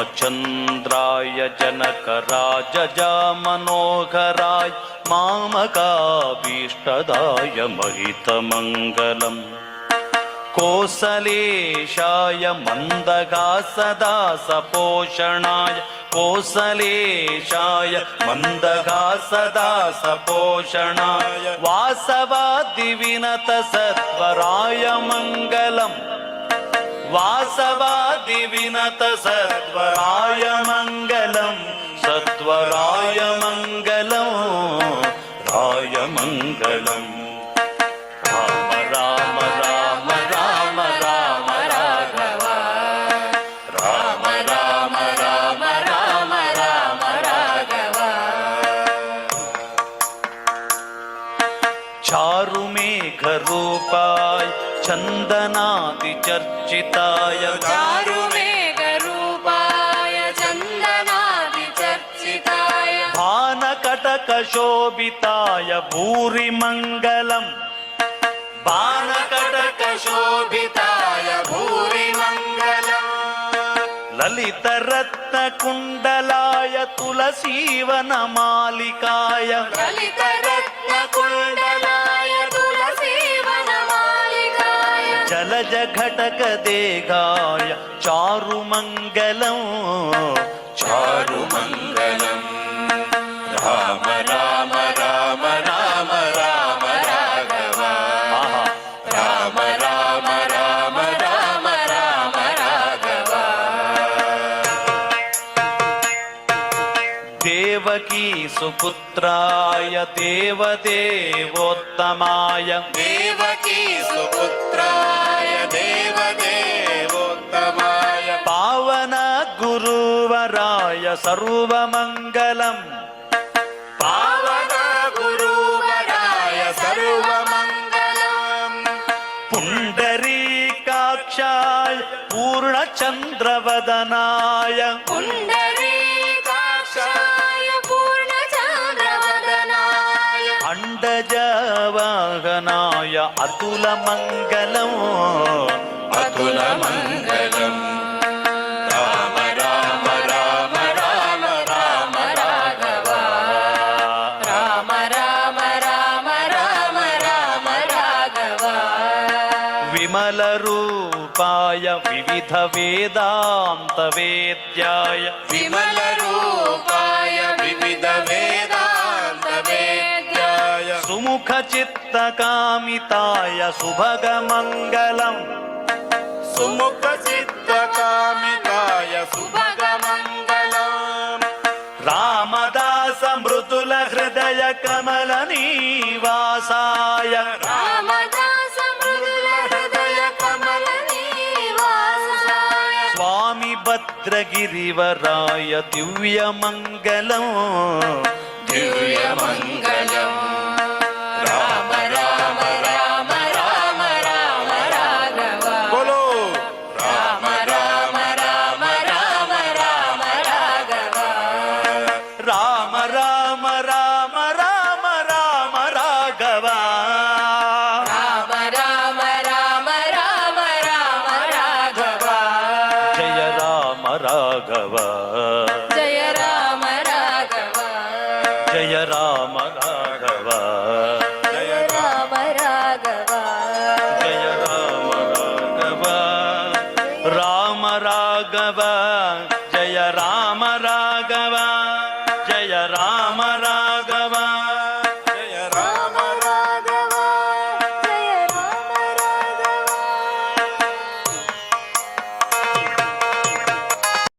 रामचन्द्राय जनकराजजामनोहराय मामकाभीष्टदाय महितमङ्गलम् कोसलेशाय मन्दहासदासपोषणाय कोसलेशाय मन्दहासदासपोषणाय वासवादिविनतसत्वराय मङ्गलम् वासवादिविनतसत्वराय मङ्गलम् सत्वराय मङ्गलम् राय मङ्गलम् राम राम राम राम राम राघव राम राम राम राम राम राघव चारुमेघरूपाय चन्दनादिचर्चिताय चारुमेघरूपाय चन्दनादिचर्चिताय भानकटकशोभिताय भूरिमङ्गलम् भानकटकशोभिताय भूरिमङ्गलम् ललितरत्नकुण्डलाय तुलसीवनमालिकाय ललितरत्नकुण्डलाय तुलसीवनमालिकाय जलजघटकदेहाय चारुमङ्गलम् चारुमङ्गलम् राम राम राम राम राम राघव राम राम राम राम राम राघव देवकी सुपुत्राय देवदेवोत्तमाय देवकी सुपुत्राय देवदेवोत्तमाय पावन गुरुवराय सर्वमङ्गलम् पावन गुरुवराय सर्वमङ्गलम् पुण्डरीकाक्षाय पूर्णचन्द्रवदनाय पुण्डरीकाक्षाय पूर्णचन्द्रवदनाय अण्डजवाहनाय अतुलमङ्गलम् अतुलमङ्गलम् राम राम राम राम राम राघव राम राम राम राम राम राघव विमलरूपाय विविधवेदान्तवेद्याय विमलरूपाय विविधवेदान्तवेद्याय सुमुखचित्तकामिताय सुभगमङ्गलम् सुमुखचित्तकामिताय सुभगमङ्गलम् रामदास मृदुलहृदय कमलनिवासाय रामदास मृदुलहृदय कमलनिवासाय स्वामी भद्रगिरिवराय दिव्यमङ्गलम् दिव्यमङ्गलम् राम राम राम राम राम राघव बोलो राम राम राम राम राम राघव राम राम राम राम राम राघव राम राम राम राम राम राघव जय राम राघव जय राम राघव जय राम राघव जय राम राघव जय राम राघव राम राघव